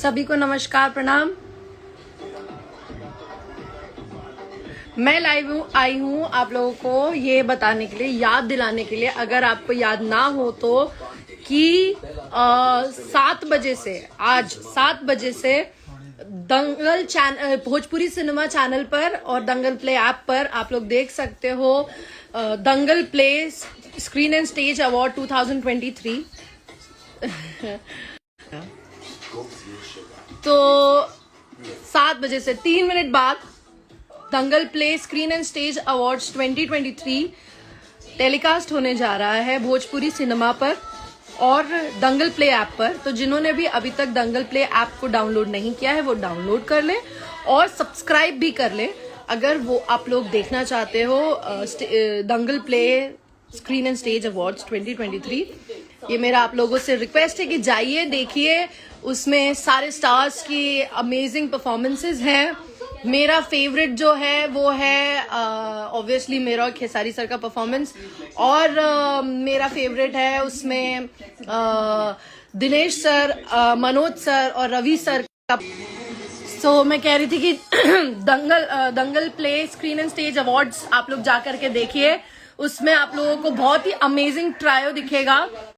सभी को नमस्कार, प्रणाम। मैं लाइव आई हूँ आप लोगों को ये बताने के लिए, याद दिलाने के लिए, अगर आपको याद ना हो तो, कि 7 बजे से, आज 7 बजे से दंगल चैनल, भोजपुरी सिनेमा चैनल पर और दंगल प्ले ऐप पर आप लोग देख सकते हो Dangal play screen and stage award 2023। तो 7 बजे से 3 मिनट बाद Dangal play screen and stage awards 2023 telecast होने जा रहा है भोजपुरी सिनेमा पर और दंगल प्ले ऐप पर। तो जिन्होंने भी अभी तक दंगल प्ले ऐप को डाउनलोड नहीं किया है वो डाउनलोड कर ले और सब्सक्राइब भी कर ले, अगर वो आप लोग देखना चाहते हो Dangal play screen and stage awards 2023। ये मेरा आप लोगों से रिक्वेस्ट है कि जाइए, देखिए, उसमें सारे स्टार्स की अमेजिंग परफॉर्मेंसेस हैं। मेरा फेवरेट जो है वो है ऑब्वियसली मेरा और खेसारी सर का परफॉर्मेंस, और मेरा फेवरेट है उसमें दिनेश सर, मनोज सर और रवि सर का। सो मैं कह रही थी कि Dangal play screen and stage awards आप लोग जा करके देखिए, उसमें आप लोगों को बहुत ही अमेजिंग ट्रायो दिखेगा।